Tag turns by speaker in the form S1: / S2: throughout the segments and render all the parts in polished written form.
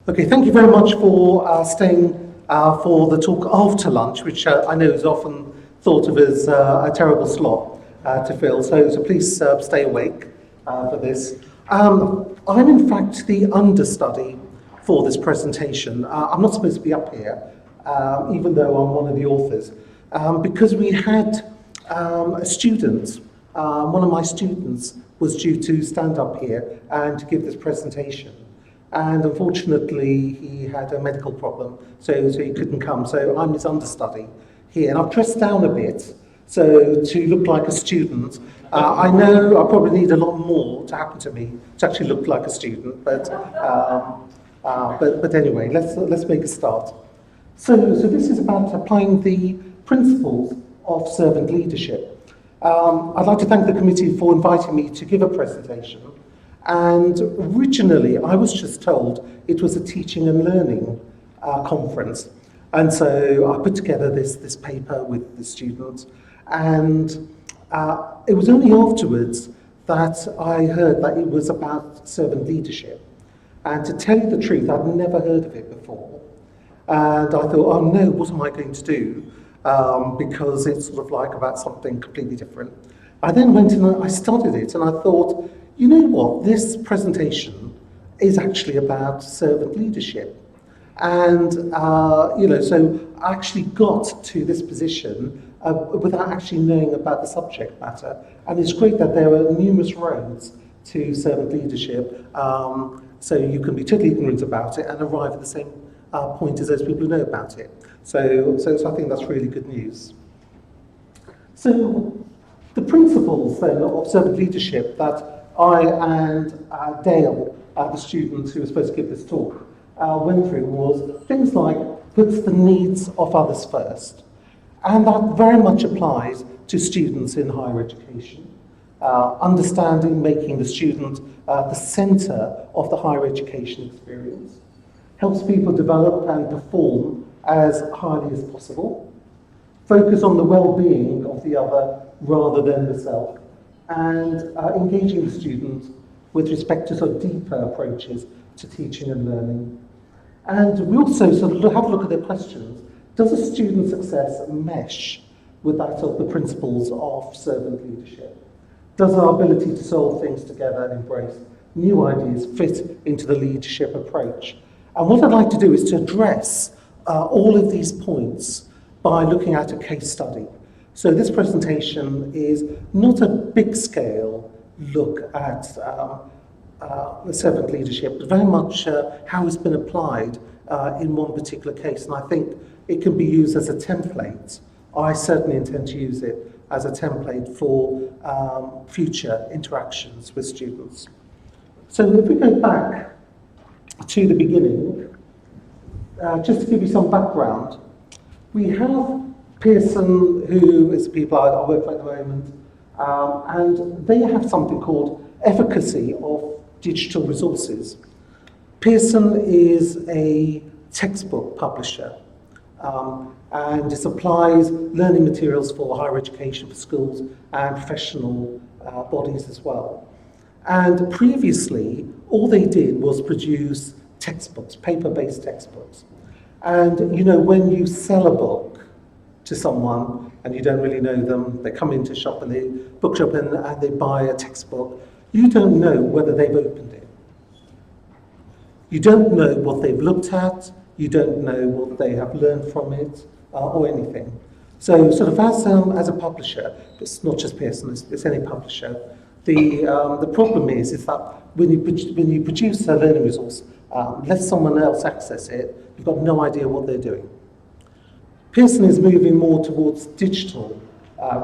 S1: Okay, thank you very much for staying for the talk after lunch, which I know is often thought of as a terrible slot to fill. So please stay awake for this. I'm in fact the understudy for this presentation. I'm not supposed to be up here, even though I'm one of the authors, because we had a student, one of my students was due to stand up here and to give this presentation. And unfortunately, he had a medical problem, so he couldn't come. So I'm his understudy here. And I've dressed down a bit so to look like a student. I know I probably need a lot more to happen to me to actually look like a student, but anyway, let's make a start. So this is about applying the principles of servant leadership. I'd like to thank the committee for inviting me to give a presentation. And originally, I was just told it was a teaching and learning conference. And so I put together this paper with the students. And it was only afterwards that I heard that it was about servant leadership. And to tell you the truth, I'd never heard of it before. And I thought, oh no, what am I going to do? Because it's sort of like about something completely different. I then went and I studied it, and I thought, you know what, this presentation is actually about servant leadership. And, so I actually got to this position without actually knowing about the subject matter. And it's great that there are numerous roads to servant leadership, so you can be totally ignorant about it and arrive at the same point as those people who know about it. So I think that's really good news. So the principles then of servant leadership that I and Dale, the students who were supposed to give this talk, went through was things like puts the needs of others first. And that very much applies to students in higher education. Understanding, making the student the centre of the higher education experience. Helps people develop and perform as highly as possible. Focus on the well-being of the other rather than the self. And engaging the student with respect to sort of deeper approaches to teaching and learning. And we also sort of have a look at the questions. Does a student's success mesh with that of the principles of servant leadership? Does our ability to solve things together and embrace new ideas fit into the leadership approach? And what I'd like to do is to address all of these points by looking at a case study. So this presentation is not a big-scale look at the servant leadership, but very much how it's been applied in one particular case. And I think it can be used as a template. I certainly intend to use it as a template for future interactions with students. So if we go back to the beginning, just to give you some background, we have Pearson, who is the people I work with at the moment, and they have something called efficacy of digital resources. Pearson is a textbook publisher, and it supplies learning materials for higher education, for schools and professional bodies as well. And previously, all they did was produce textbooks, paper-based textbooks. And when you sell a book to someone and you don't really know them, they come into shop and they bookshop and they buy a textbook, you don't know whether they've opened it. You don't know what they've looked at, you don't know what they have learned from it, or anything. So sort of as a publisher, it's not just Pearson, it's any publisher, the problem is that when you produce a learning resource, let someone else access it, you've got no idea what they're doing. Pearson is moving more towards digital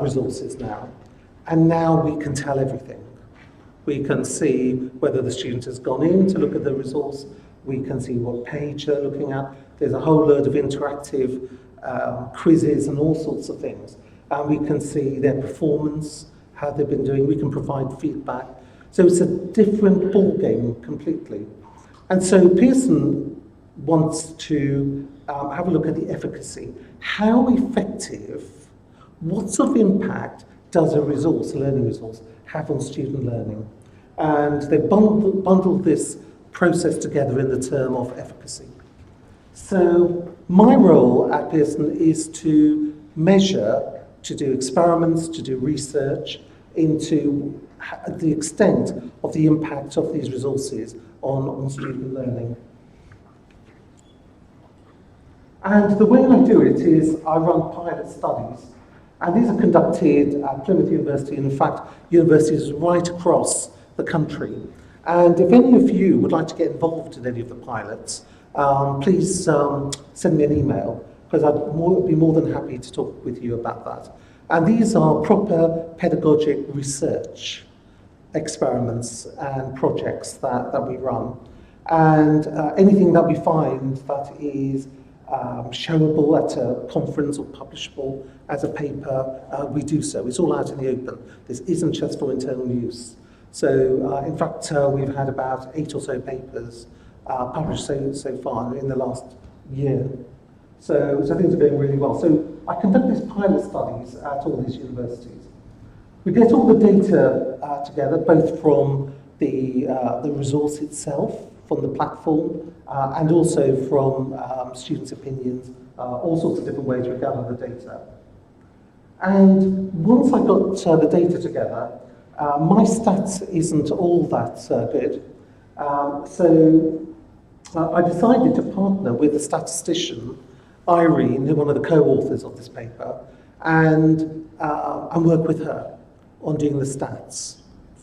S1: resources now, and now we can tell everything. We can see whether the student has gone in to look at the resource, we can see what page they're looking at, there's a whole load of interactive quizzes and all sorts of things, and we can see their performance, how they've been doing, we can provide feedback. So it's a different ballgame completely. And so Pearson wants to have a look at the efficacy. How effective, what sort of impact does a learning resource, have on student learning? And they bundled this processed together in the term of efficacy. So my role at Pearson is to measure, to do experiments, to do research into the extent of the impact of these resources on student learning. And the way I do it is I run pilot studies, and these are conducted at Plymouth University, and in fact, universities right across the country. And if any of you would like to get involved in any of the pilots, please send me an email, because I'd be more than happy to talk with you about that. And these are proper pedagogic research experiments and projects that we run. And anything that we find that is showable at a conference or publishable as a paper, we do so. It's all out in the open. This isn't just for internal use. So in fact, we've had about 8 or so papers published so far in the last year. So things are going really well. So I conduct these pilot studies at all these universities. We get all the data together, both from the resource itself, from the platform, and also from students' opinions, all sorts of different ways we gather the data. And once I got the data together, my stats isn't all that good. So I decided to partner with a statistician, Irene, who's one of the co-authors of this paper, and work with her on doing the stats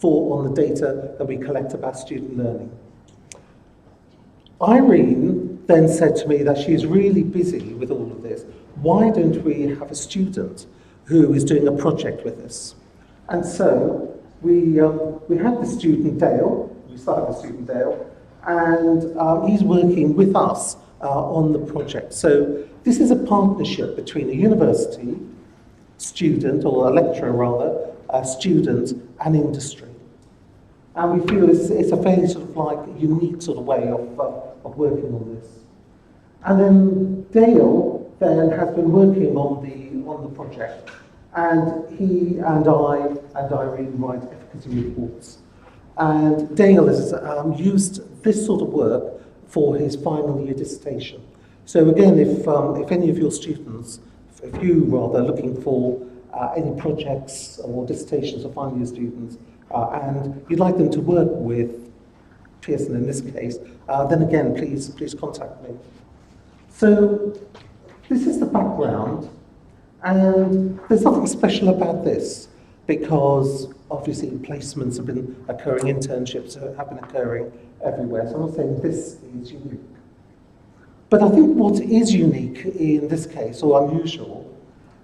S1: on the data that we collect about student learning. Irene then said to me that she's really busy with all of this. Why don't we have a student who is doing a project with us? And so we had the student Dale, we started with student Dale, and he's working with us on the project. So this is a partnership between a university student, or a lecturer rather, a student and industry. And we feel it's a fairly sort of like unique sort of way of working on this. And then Dale then has been working on the project, and he and I and Irene write efficacy reports. And Dale has used this sort of work for his final year dissertation. So again, if any of your students, if you rather, are looking for any projects or dissertations for final year students, and you'd like them to work with Pearson in this case, then again, please contact me. So this is the background, and there's nothing special about this, because obviously placements have been occurring, internships have been occurring everywhere, so I'm not saying this is unique. But I think what is unique in this case, or unusual,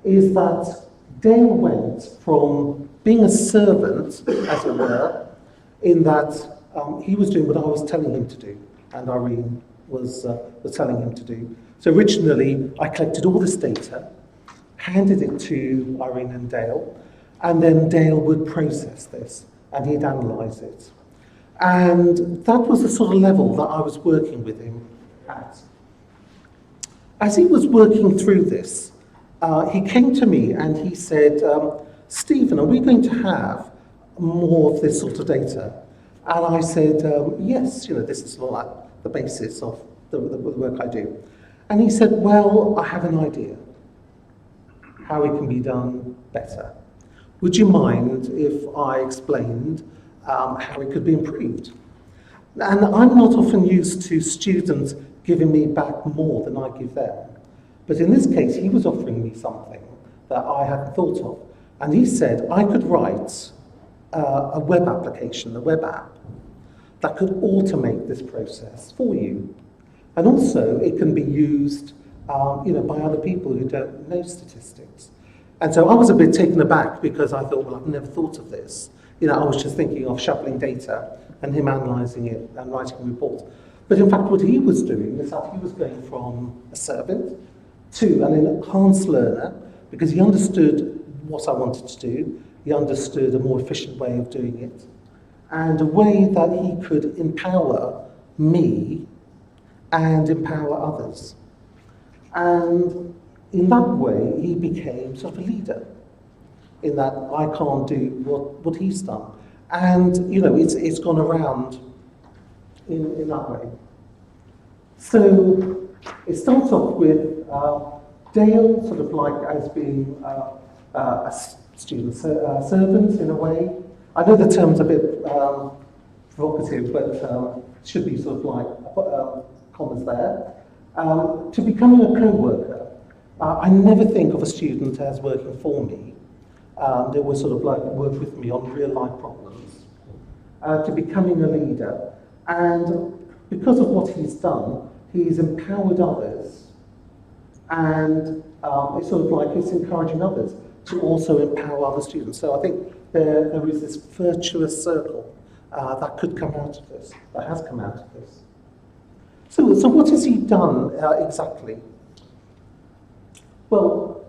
S1: is that Dale went from being a servant, as it were, in that he was doing what I was telling him to do, and Irene was telling him to do. So originally, I collected all this data, handed it to Irene and Dale, and then Dale would process this, and he'd analyse it. And that was the sort of level that I was working with him at. As he was working through this, he came to me and he said, Stephen, are we going to have more of this sort of data? And I said, yes, this is like the basis of the work I do. And he said, well, I have an idea how it can be done better. Would you mind if I explained how it could be improved? And I'm not often used to students giving me back more than I give them. But in this case, he was offering me something that I hadn't thought of. And he said I could write a web application, a web app, that could automate this process for you. And also, it can be used by other people who don't know statistics. And so I was a bit taken aback, because I thought, well, I've never thought of this. I was just thinking of shuffling data and him analysing it and writing a report. But in fact, what he was doing is that he was going from a servant to an enhanced learner, because he understood what I wanted to do, he understood a more efficient way of doing it, and a way that he could empower me and empower others. And in that way, he became sort of a leader, in that I can't do what he's done. And, it's gone around in that way. So it starts off with Dale sort of like as being a student servant in a way. I know the term's a bit provocative, but it should be sort of like commas there. To becoming a co-worker, I never think of a student as working for me. They were sort of like work with me on real life problems. To becoming a leader, and because of what he's done, he's empowered others, and it's sort of like it's encouraging others to also empower other students. So I think there is this virtuous circle that could come out of this, that has come out of this. So what has he done exactly? Well,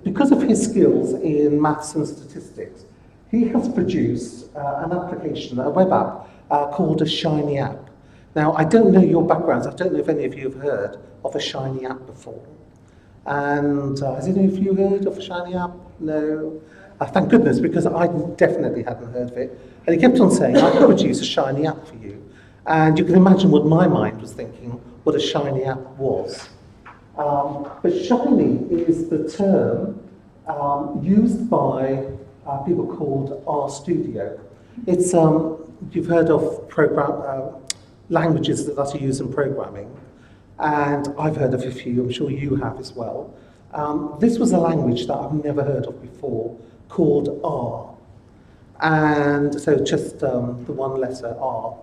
S1: because of his skills in maths and statistics, he has produced an application, a web app, called a Shiny app. Now, I don't know your backgrounds. I don't know if any of you have heard of a Shiny app before. And has any of you heard of a Shiny app? No? Thank goodness, because I definitely hadn't heard of it. And he kept on saying, I can produce a Shiny app for you. And you can imagine what my mind was thinking, what a Shiny app was. But Shiny is the term used by people called RStudio. It's, you've heard of languages that are used in programming, and I've heard of a few, I'm sure you have as well. This was a language that I've never heard of before, called R. And so just the one letter R.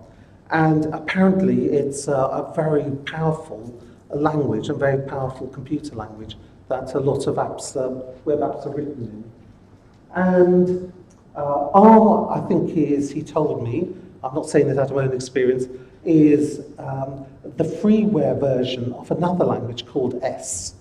S1: And apparently it's a very powerful language, a very powerful computer language that a lot of apps, web apps are written in. And R, I think is, he told me, I'm not saying this out of my own experience, is the freeware version of another language called S.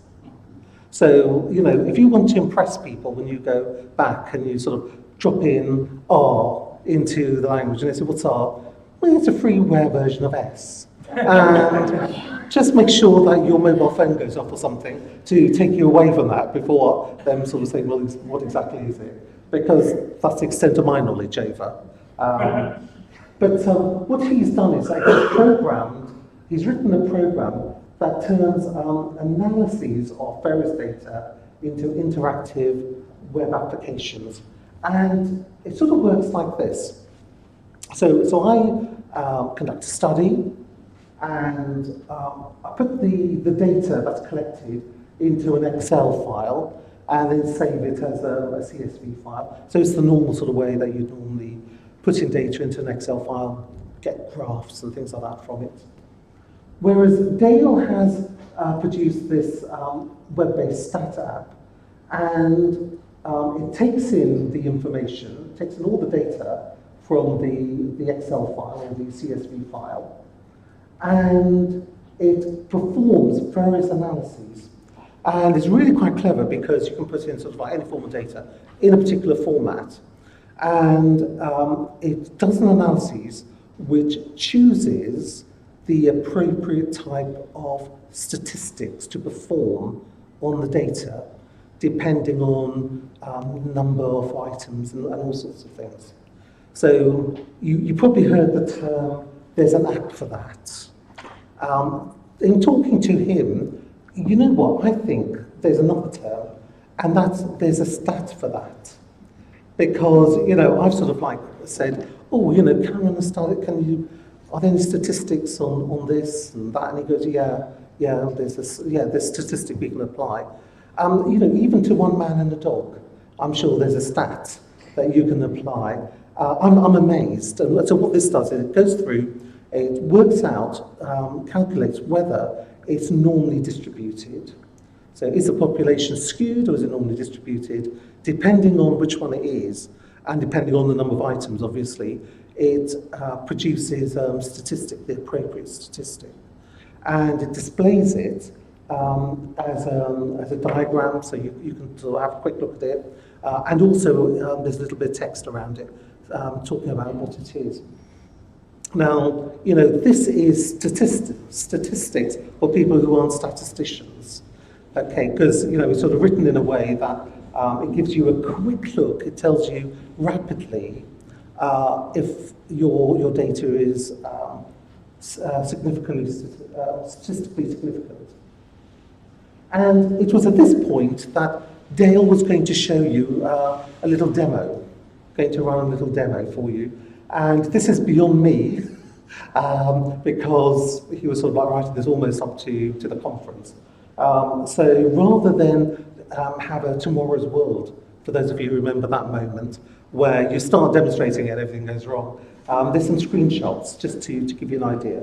S1: So, you know, if you want to impress people when you go back and you sort of drop in R into the language and they say, what's R? Well, it's a freeware version of S. And just make sure that your mobile phone goes off or something to take you away from that before them sort of saying, well, what exactly is it? Because that's the extent of my knowledge over. But what he's done is that he's written a program that turns analyses of various data into interactive web applications. And it sort of works like this. So I conduct a study, and I put the data that's collected into an Excel file and then save it as a CSV file. So it's the normal sort of way that you normally put in data into an Excel file, get graphs and things like that from it. Whereas Dale has produced this web-based stat app, and it takes in the information, takes in all the data from the Excel file or the CSV file, and it performs various analyses. And it's really quite clever because you can put in sort of like any form of data in a particular format, and it does an analysis which chooses the appropriate type of statistics to perform on the data, depending on number of items and all sorts of things. So you probably heard the term, there's an app for that. In talking to him, you know what, I think there's another term, and that's, there's a stat for that. Because, you know, I've sort of like said, oh, you know, are there any statistics on this and that? And he goes, there's statistic we can apply. You know, even to one man and a dog, I'm sure there's a stat that you can apply. I'm amazed. And so what this does is it goes through, it works out, calculates whether it's normally distributed. So is the population skewed or is it normally distributed? Depending on which one it is, and depending on the number of items, obviously, it produces the appropriate statistic. And it displays it as a diagram, so you can sort of have a quick look at it. And also, there's a little bit of text around it, talking about what it is. Now, you know, this is statistics for people who aren't statisticians. Okay, because, you know, it's sort of written in a way that it gives you a quick look. It tells you rapidly if your data is statistically significant. And it was at this point that Dale was going to show you a little demo, going to run a little demo for you. And this is beyond me, because he was sort of like writing this almost up to the conference. So rather than have a tomorrow's world, for those of you who remember that moment, where you start demonstrating it and everything goes wrong, there's some screenshots just to give you an idea.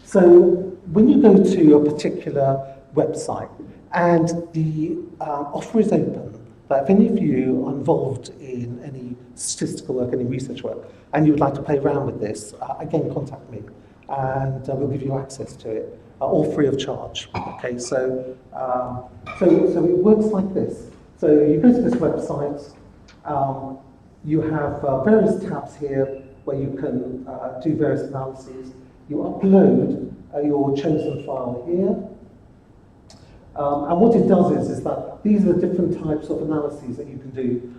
S1: So when you go to a particular website and the offer is open, that if any of you are involved in any statistical work, any research work, and you would like to play around with this, again, contact me, and we'll give you access to it, all free of charge. Okay, so it works like this. So you go to this website, you have various tabs here where you can do various analyses. You upload your chosen file here. And what it does is that these are the different types of analyses that you can do.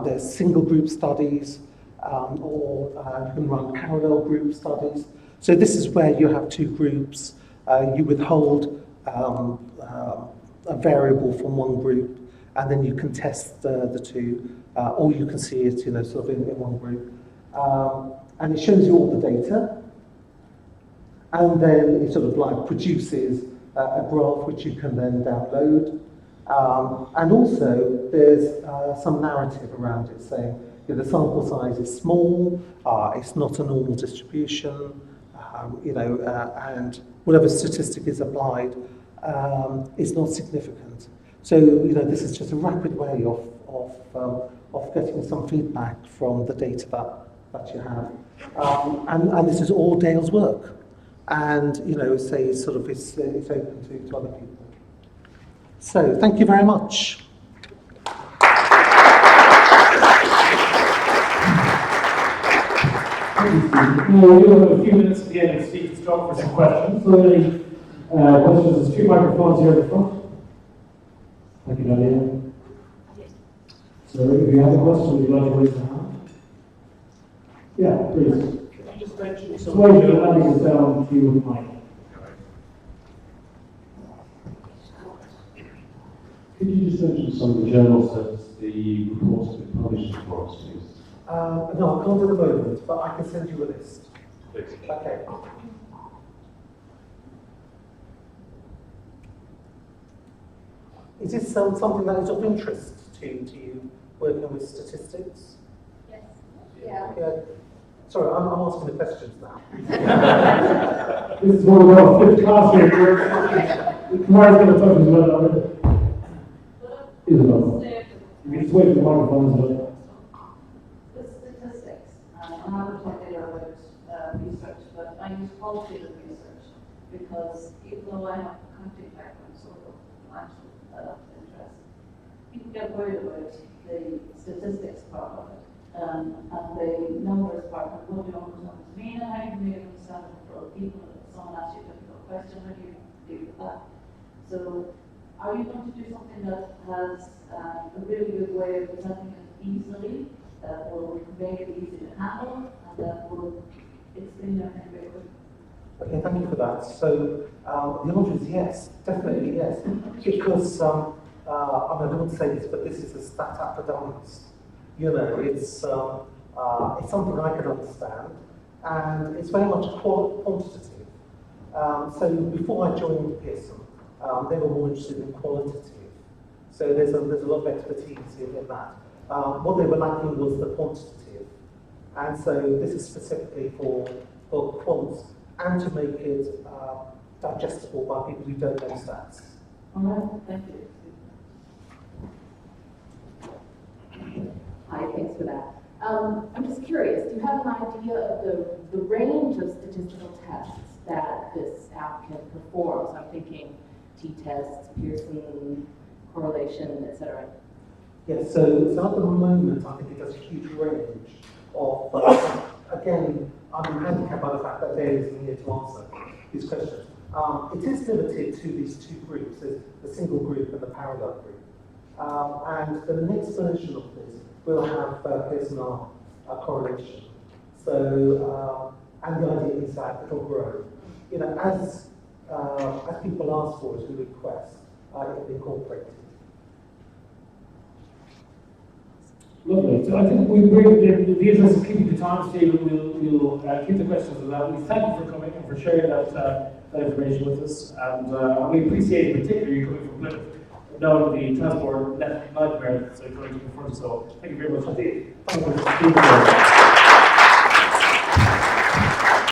S1: There's single group studies, or you can run parallel group studies. So this is where you have two groups. You withhold a variable from one group, and then you can test the two, or you can see it, sort of in one group. And it shows you all the data, and then it sort of like produces a graph which you can then download. And also there's some narrative around it saying the sample size is small, it's not a normal distribution, and whatever statistic is applied is not significant. So this is just a rapid way of getting some feedback from the data that you have. And this is all Dale's work. And say sort of it's open to other people. So thank you very much.
S2: We'll have a few minutes at the end of Steve's talk for some questions. So any questions? There's two microphones here at the front. Thank you, Nadia. So if you have a question, would you like to raise your hand? Yeah, please.
S3: Just mention
S2: So why are you having it down to you with Mike?
S4: Could you just mention some of the journals that the reports have been published for us, please?
S1: No, I can't at the moment, but I can send you a list.
S4: Please.
S1: Okay. Is this something that is of interest to you, working with statistics?
S5: Yes. Yeah.
S1: Yeah. Sorry, I'm asking the questions now.
S2: This is one of our fifth class here. Tomorrow's going to talk as well, aren't it? Isabel. You can just wait for the microphones up.
S5: The statistics, I'm not familiar with research, but I use qualitative research because even though I have accounting background, sort of financial interest, people get worried about the statistics part of it. And the numbers part, and what do numbers mean, and how you can make it understandable for other people. And if someone asks you a difficult question, how do you deal with that? So, are you going to do something that has a really good way of presenting it easily, that will make it easy to handle, and that will explain everything very quickly?
S1: Okay, thank you for that. So the answer is yes, definitely yes. Because I don't want to say this, but this is a stat academics. It's something I can understand, and it's very much quantitative. So before I joined Pearson, they were more interested in qualitative. So there's a lot of expertise in that. What they were lacking was the quantitative, and so this is specifically for quants and to make it digestible by people who don't know stats.
S5: All right, thank you.
S6: Hi, thanks for that. I'm just curious, do you have an idea of the range of statistical tests that this app can perform? So I'm thinking t-tests, Pearson, correlation, etc.
S1: Yes, so at the moment, I think it does a huge range of, again, I'm handicapped by the fact that Dale isn't here to answer these questions. It is limited to these two groups, the single group and the parallel group. And the next version of this will have Pearson correlation. So, and the idea is that it'll grow. You know, as people ask for it and request, it'll be incorporated.
S2: Lovely. So I think we bring the interest of keeping the time, Stephen. We'll keep the questions to that. We thank you for coming and for sharing that information with us, and we appreciate in particular you coming from Plymouth, knowing the transport nightmare that's going to confront us. So thank you very much indeed.
S1: Thank you.